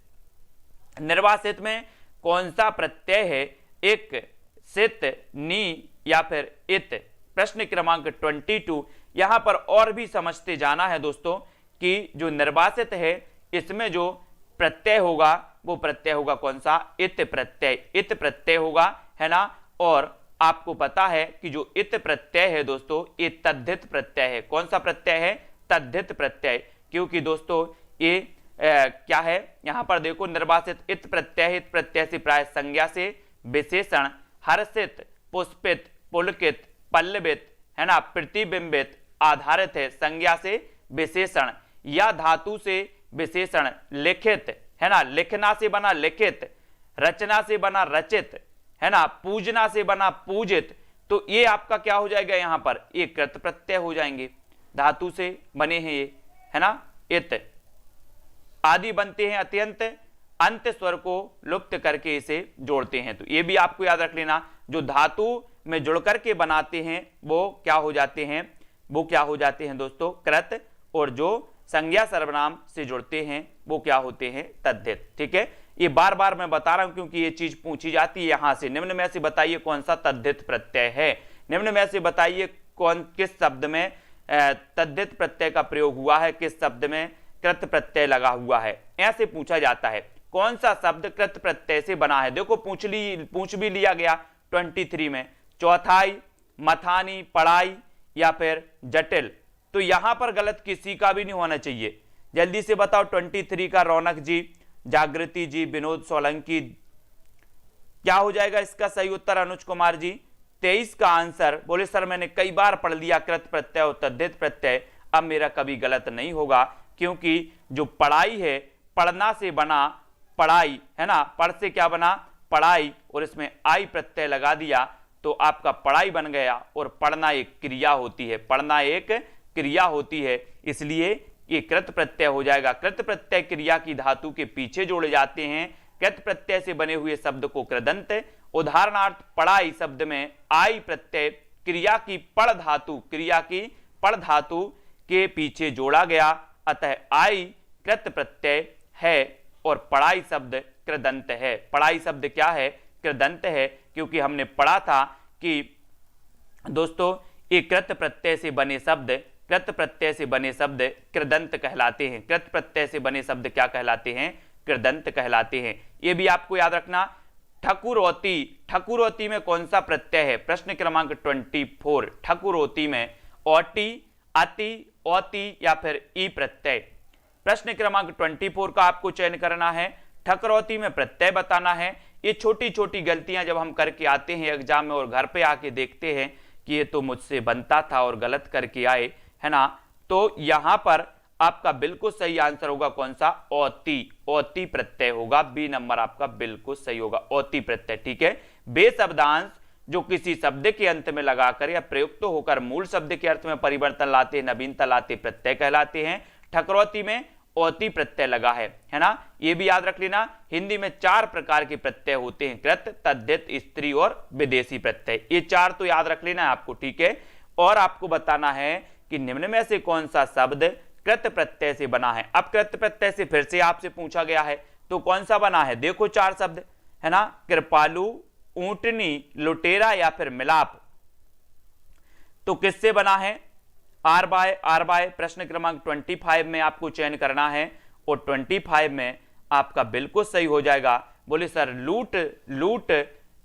निर्वासित में कौन सा प्रत्यय है। एक, सित, नी या फिर इत। प्रश्न क्रमांक 22। यहां पर और भी समझते जाना है दोस्तों कि जो निर्वासित है इसमें जो प्रत्यय होगा वो प्रत्यय होगा कौन सा, इत प्रत्यय। इत प्रत्यय होगा, है ना। और आपको पता है कि जो इत प्रत्यय है दोस्तों ये तद्धित प्रत्यय है। कौन सा प्रत्यय है, तद्धित प्रत्यय। क्योंकि दोस्तों ये क्या है, यहां पर देखो निर्वासित इत प्रत्यय, इत प्रत्यय से प्राय संज्ञा से विशेषण हर्षित, पुष्पित, पुलकित, पल्लवित, है ना, प्रतिबिंबित आधारित है। संज्ञा से विशेषण या धातु से विशेषण। लिखित, है ना, लिखना से बना लिखित, रचना से बना रचित, है ना, पूजना से बना पूजित। तो ये आपका क्या हो जाएगा, यहां पर ये कृत प्रत्यय हो जाएंगे, धातु से बने हैं ये, है ना। इत आदि बनते हैं अत्यंत, अंत स्वर को लुप्त करके इसे जोड़ते हैं। तो ये भी आपको याद रख लेना, जो धातु में जुड़ करके बनाते हैं वो क्या हो जाते हैं, वो क्या हो जाते हैं दोस्तों, कृत, और जो संज्ञा सर्वनाम से जुड़ते हैं वो क्या होते हैं, तद्धित। ठीक है, ये बार बार मैं बता रहा हूं क्योंकि ये चीज पूछी जाती है यहां से। निम्न में से बताइए कौन सा तद्धित प्रत्यय है, निम्न में से बताइए किस शब्द में तद्धित प्रत्यय का प्रयोग हुआ है, किस शब्द में कृत प्रत्यय लगा हुआ है, ऐसे पूछा जाता है। कौन सा शब्द कृत प्रत्यय से बना है, देखो पूछ भी लिया गया 23 में, चौथाई, मथानी, पढ़ाई या फिर जटिल। तो यहां पर गलत किसी का भी नहीं होना चाहिए। जल्दी से बताओ 23 का रौनक जी, जागृति जी, विनोद सोलंकी, क्या हो जाएगा इसका सही उत्तर अनुज कुमार जी। 23 का आंसर, बोले सर मैंने कई बार पढ़ लिया कृत प्रत्यय और तद्धित प्रत्यय, अब मेरा कभी गलत नहीं होगा, क्योंकि जो पढ़ाई है, पढ़ना से बना पढ़ाई है ना, पढ़ से क्या बना, पढ़ाई, और इसमें आई प्रत्यय लगा दिया तो आपका पढ़ाई बन गया। और पढ़ना एक क्रिया होती है, पढ़ना एक क्रिया होती है, इसलिए ये कृत प्रत्यय हो जाएगा। कृत प्रत्यय क्रिया की धातु के पीछे जोड़े जाते हैं। कृत प्रत्यय से बने हुए शब्द को कृदंत, उदाहरणार्थ पढ़ाई शब्द में आई प्रत्यय क्रिया की पढ़ धातु, क्रिया की पढ़ धातु के पीछे जोड़ा गया, अतः आई कृत प्रत्यय है और पढ़ाई शब्द कृदंत है। पढ़ाई शब्द क्या है, कृदंत है, क्योंकि हमने पढ़ा था कि दोस्तों ये कृत प्रत्यय से बने शब्द, कृत प्रत्यय से बने शब्द कृदंत कहलाते हैं। कृत प्रत्यय से बने शब्द क्या कहलाते हैं, कृदंत कहलाते हैं। ये भी आपको याद रखना। ठकुरौती, ठकुरौती में कौन सा प्रत्यय है, प्रश्न क्रमांक 24। ठकुरौती में ओटी, अति, औती या फिर ई प्रत्यय। प्रश्न क्रमांक 24 का आपको चयन करना है। ठकुरौती में प्रत्यय बताना है। ये छोटी छोटी गलतियां जब हम करके आते हैं एग्जाम में और घर पे आके देखते हैं कि ये तो मुझसे बनता था और गलत करके आए, है ना, तो यहां पर आपका बिल्कुल सही आंसर होगा कौन सा, औती, औती प्रत्यय होगा। बी नंबर आपका बिल्कुल सही होगा, औती प्रत्यय। ठीक है, बे शब्दांश जो किसी शब्द के अंत में लगाकर या प्रयुक्त तो होकर मूल शब्द के अर्थ में परिवर्तन लाते, नवीनता लाते प्रत्यय कहलाते हैं। ठकुरौती में औती प्रत्यय लगा है ना, ये भी याद रख लेना। हिंदी में 4 प्रकार के प्रत्यय होते हैं, कृत, तद्धित, स्त्री और विदेशी प्रत्यय। ये 4 तो याद रख लेना है आपको। ठीक है, और आपको बताना है कि निम्न में से कौन सा शब्द कृत प्रत्यय से बना है। अब कृत प्रत्यय से फिर से आपसे पूछा गया है तो कौन सा बना है, देखो 4 शब्द है ना, कृपालु, ऊंटनी, लुटेरा या फिर मिलाप। तो किससे बना है, आर बाय। प्रश्न क्रमांक 25 में आपको चयन करना है और 25 में आपका बिल्कुल सही हो जाएगा। बोले सर लूट, लूट,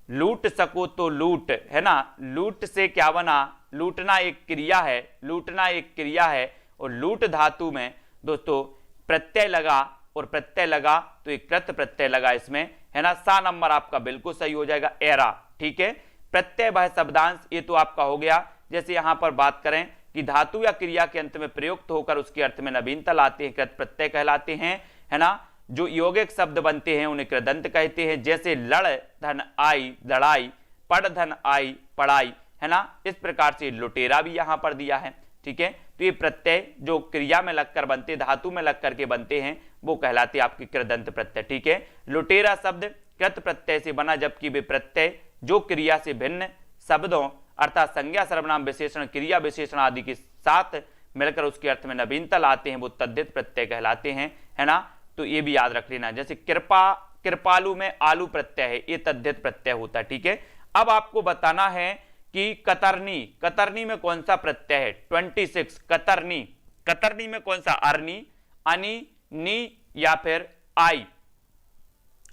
लूट सको तो लूट, है ना, लूट से क्या बना, लूटना एक क्रिया है, लूटना एक क्रिया है, और लूट धातु में दोस्तों प्रत्यय लगा, और प्रत्यय लगा तो एक कृत प्रत्यय लगा इसमें, है ना। सा नंबर आपका बिल्कुल सही हो जाएगा, एरा। ठीक है, प्रत्यय वह शब्दांश, ये तो आपका हो गया। जैसे यहां पर बात करें कि धातु या क्रिया के अंत में प्रयुक्त होकर उसके अर्थ में नवीनता लाते हैं, कृत प्रत्यय कहलाते हैं, है ना। जो यौगिक शब्द बनते हैं उन्हें कृदंत कहते हैं, जैसे लड़ धन आई, लड़ाई, पढ़ धन आई, पढ़ाई, है ना। इस प्रकार से लुटेरा भी यहां पर दिया है। ठीक है, तो ये प्रत्यय जो क्रिया में लगकर बनते, धातु में लग करके बनते हैं, वो कहलाते आपके कृदंत प्रत्यय। ठीक है, लुटेरा शब्द कृत प्रत्यय से बना, जबकि वे प्रत्यय जो क्रिया से भिन्न शब्दों अर्थात संज्ञा, सर्वनाम, विशेषण, क्रिया विशेषण आदि के साथ मिलकर उसके अर्थ में नवीनता लाते हैं, वो तद्धित प्रत्यय कहलाते हैं, है ना। तो ये भी याद रख लेना। जैसे कृपा, कृपालु में आलू प्रत्यय है, ये तद्धित प्रत्यय होता है। ठीक है, अब आपको बताना है कि कतरनी, कतरनी में कौन सा प्रत्यय है, 26 कतरनी, कतरनी में कौन सा, अरनी, अनि, नी या फिर आई।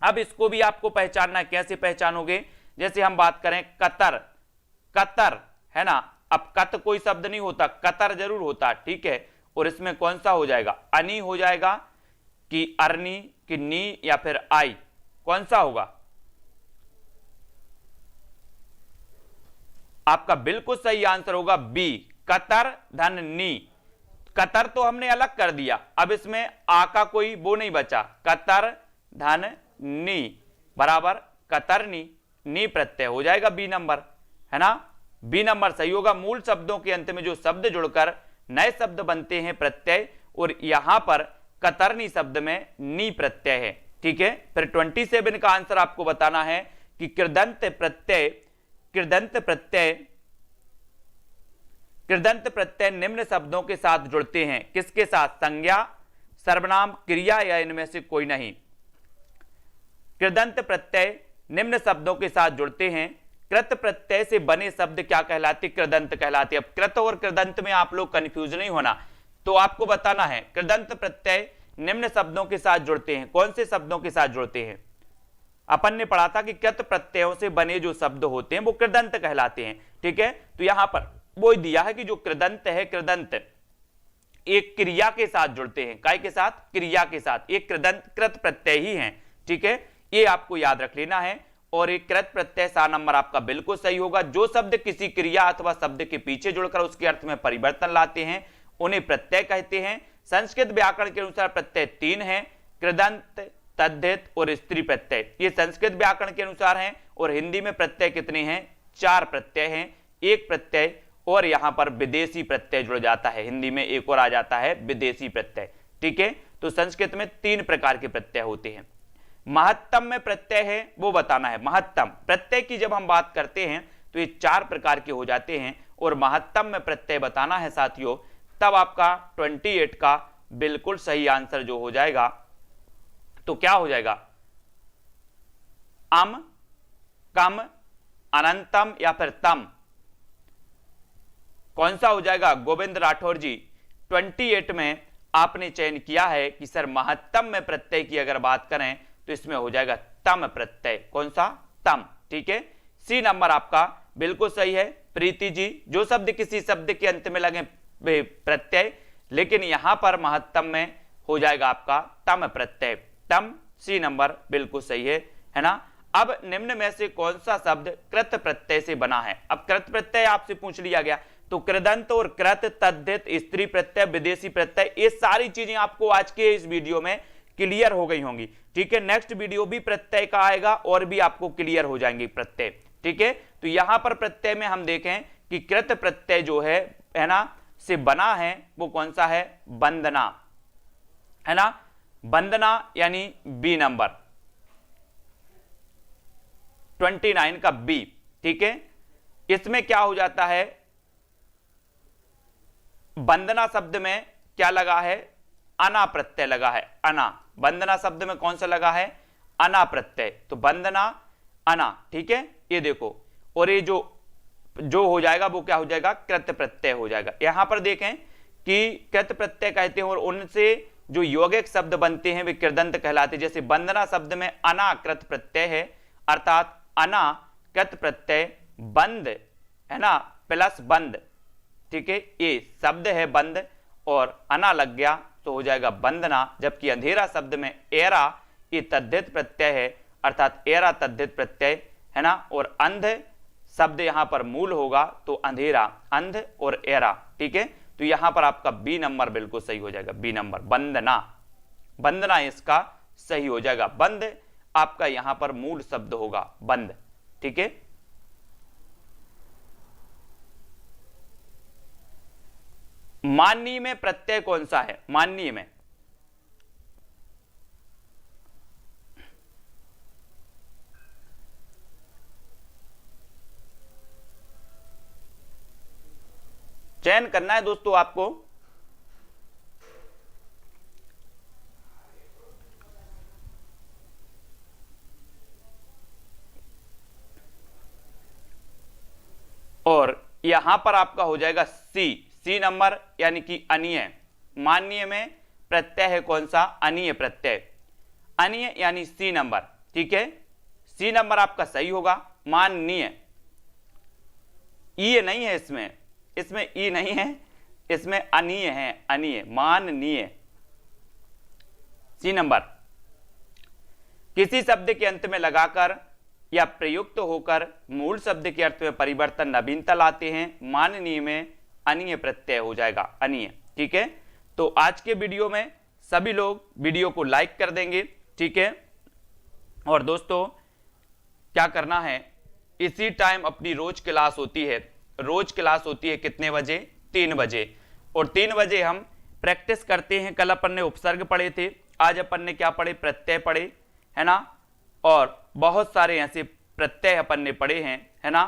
अब इसको भी आपको पहचानना है, कैसे पहचानोगे, जैसे हम बात करें कतर, कतर, है ना। अब कत कोई शब्द नहीं होता, कतर जरूर होता। ठीक है, और इसमें कौन सा हो जाएगा, अनि हो जाएगा कि अरनी कि नी या फिर आई, कौन सा होगा, आपका बिल्कुल सही आंसर होगा बी, कतर धन नी। कतर तो हमने अलग कर दिया, अब इसमें आ का कोई वो नहीं बचा, कतर धन नी बराबर कतरनी, नी प्रत्यय हो जाएगा बी नंबर, है ना। बी नंबर सही होगा। मूल शब्दों के अंत में जो शब्द जुड़कर नए शब्द बनते हैं प्रत्यय, और यहां पर कतरनी शब्द में नी प्रत्यय है। ठीक है, फिर 27 का आंसर आपको बताना है कि कृदंत प्रत्यय, कृदंत प्रत्यय निम्न शब्दों के साथ जुड़ते हैं। किसके साथ? संज्ञा, सर्वनाम, क्रिया या इनमें से कोई नहीं। कृदंत प्रत्यय निम्न शब्दों के साथ जुड़ते हैं। कृत प्रत्यय से बने शब्द क्या कहलाते? कृदंत कहलाते। अब कृत और कृदंत में आप लोग कंफ्यूज नहीं होना, तो आपको बताना है कृदंत प्रत्यय निम्न शब्दों के साथ जुड़ते हैं। कौन से शब्दों के साथ जुड़ते हैं? अपन ने पढ़ा था कि कृत प्रत्ययों से बने जो शब्द होते हैं वो कृदंत कहलाते हैं। ठीक है, तो यहां पर वो दिया है कि जो कृदंत है, कृदंत एक क्रिया के साथ जुड़ते हैं। काय के साथ? क्रिया के साथ। एक कृदंत कृत प्रत्यय ही है। ठीक है, ये आपको याद रख लेना है। और एक कृत प्रत्यय सा नंबर आपका बिल्कुल सही होगा। जो शब्द किसी क्रिया अथवा शब्द के पीछे जुड़कर उसके अर्थ में परिवर्तन लाते हैं उन्हें प्रत्यय कहते हैं। संस्कृत व्याकरण के अनुसार प्रत्यय 3 है, कृदंत, तद्धित और स्त्री प्रत्यय। ये संस्कृत व्याकरण के अनुसार हैं। और हिंदी में प्रत्यय कितने हैं? 4 प्रत्यय हैं। एक प्रत्यय और यहां पर विदेशी प्रत्यय जुड़ जाता है। हिंदी में एक और आ जाता है विदेशी प्रत्यय। ठीक है, तो संस्कृत में 3 प्रकार के प्रत्यय होते हैं। महत्तम में प्रत्यय है वो बताना है। महत्तम प्रत्यय की जब हम बात करते हैं तो ये 4 प्रकार के हो जाते हैं। और महत्तम में प्रत्यय बताना है साथियों, तब आपका 28 का बिल्कुल सही आंसर जो हो जाएगा तो क्या हो जाएगा? अम, कम, अनंतम या फिर तम। कौन सा हो जाएगा? गोविंद राठौर जी 28 में आपने चयन किया है कि सर महत्तम में प्रत्यय की अगर बात करें तो इसमें हो जाएगा तम प्रत्यय। कौन सा? तम। ठीक है, सी नंबर आपका बिल्कुल सही है। प्रीति जी, जो शब्द किसी शब्द के अंत में लगे प्रत्यय, लेकिन यहां पर महत्तम में हो जाएगा आपका तम प्रत्यय। तम, सी नंबर बिल्कुल सही है ना। अब निम्न में से कौन सा शब्द कृत प्रत्यय से बना है? अब कृत प्रत्यय आपसे पूछ लिया गया तो कृदंत और कृत, तद्धित, स्त्री प्रत्यय, विदेशी प्रत्यय, ये सारी चीजें आपको आज के इस वीडियो में क्लियर हो गई होंगी। ठीक है, नेक्स्ट वीडियो भी प्रत्यय का आएगा और भी आपको क्लियर हो जाएंगे प्रत्यय। ठीक है, तो यहां पर प्रत्यय में हम देखें कि कृत प्रत्यय जो है ना, से बना है वो कौन सा है? वंदना, है ना। वंदना यानी बी नंबर 29 का बी। ठीक है, इसमें क्या हो जाता है? वंदना शब्द में क्या लगा है? अना प्रत्यय लगा है। अना, वंदना शब्द में कौन सा लगा है? अना प्रत्यय। तो वंदना, अना। ठीक है, ये देखो। और ये जो हो जाएगा वो क्या हो जाएगा? कृत प्रत्यय हो जाएगा। यहां पर देखें कि कृत प्रत्यय कहते हैं और उनसे जो यौगिक शब्द बनते हैं वे कृदंत कहलाते हैं। जैसे वंदना शब्द में अना कृत प्रत्यय है, अर्थात अना कृत प्रत्यय, बंद है ना, प्लस बंद। ठीक है, ये शब्द है बंद और अना लग गया तो हो जाएगा वंदना। जबकि अंधेरा शब्द में एरा, ये तद्धित प्रत्यय है, अर्थात एरा तद्धित प्रत्यय है ना। और अंध शब्द यहां पर मूल होगा तो अंधेरा, अंध और एरा। ठीक है, तो यहां पर आपका बी नंबर बिल्कुल सही हो जाएगा। बी नंबर वंदना, वंदना इसका सही हो जाएगा। बंद आपका यहां पर मूल शब्द होगा, बंद। ठीक है, माननीय में प्रत्यय कौन सा है? माननीय में चयन करना है दोस्तों आपको। और यहां पर आपका हो जाएगा सी नंबर, यानी कि अनीय। माननीय में प्रत्यय है कौन सा? अनीय प्रत्यय, अनीय यानी सी नंबर। ठीक है, सी नंबर आपका सही होगा। माननीय, ई नहीं है इसमें ई नहीं है, इसमें अनीय है, अनीय, माननीय। सी नंबर किसी शब्द के अंत में लगाकर या प्रयुक्त होकर मूल शब्द के अर्थ में परिवर्तन, नवीनता लाते हैं। माननीय में अनीय प्रत्यय हो जाएगा, अनीय। ठीक है, तो आज के वीडियो में सभी लोग वीडियो को लाइक कर देंगे। ठीक है, और दोस्तों क्या करना है, इसी टाइम अपनी रोज क्लास होती है। रोज क्लास होती है कितने बजे? 3 बजे। और 3 बजे हम प्रैक्टिस करते हैं। कल अपन ने उपसर्ग पढ़े थे, आज अपन ने क्या पढ़े? प्रत्यय पढ़े, है ना। और बहुत सारे ऐसे प्रत्यय अपन ने पढ़े हैं, है ना।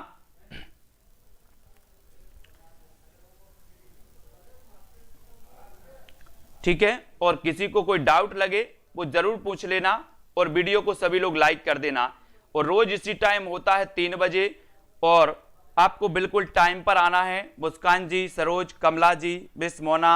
ठीक है। और किसी को कोई डाउट लगे वो जरूर पूछ लेना, और वीडियो को सभी लोग लाइक कर देना। और रोज इसी टाइम होता है 3 बजे, और आपको बिल्कुल टाइम पर आना है। मुस्कान जी, सरोज, कमला जी, मिस मोना,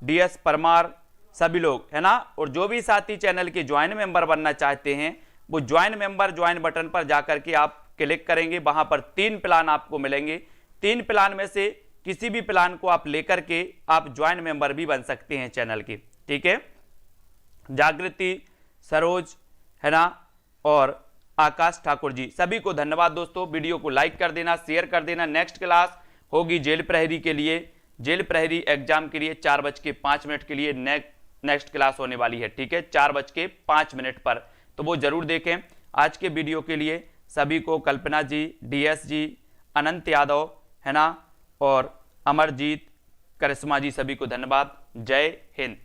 DS परमार, सभी लोग, है ना। और जो भी साथी चैनल के ज्वाइन मेंबर बनना चाहते हैं वो ज्वाइन मेंबर ज्वाइन बटन पर जाकर के आप क्लिक करेंगे, वहां पर 3 प्लान आपको मिलेंगे। 3 प्लान में से किसी भी प्लान को आप लेकर के आप ज्वाइन मेंबर भी बन सकते हैं चैनल की, ठीक है। जागृति, सरोज, है ना, और आकाश ठाकुर जी, सभी को धन्यवाद दोस्तों। वीडियो को लाइक कर देना, शेयर कर देना। नेक्स्ट क्लास होगी जेल प्रहरी के लिए, जेल प्रहरी एग्जाम के लिए 4:05 के लिए नेक्स्ट क्लास होने वाली है, ठीक है, 4:05 पर, तो वो जरूर देखें। आज के वीडियो के लिए सभी को, कल्पना जी, DS जी, अनंत यादव, है ना, और अमरजीत, करिश्मा जी, सभी को धन्यवाद। जय हिंद।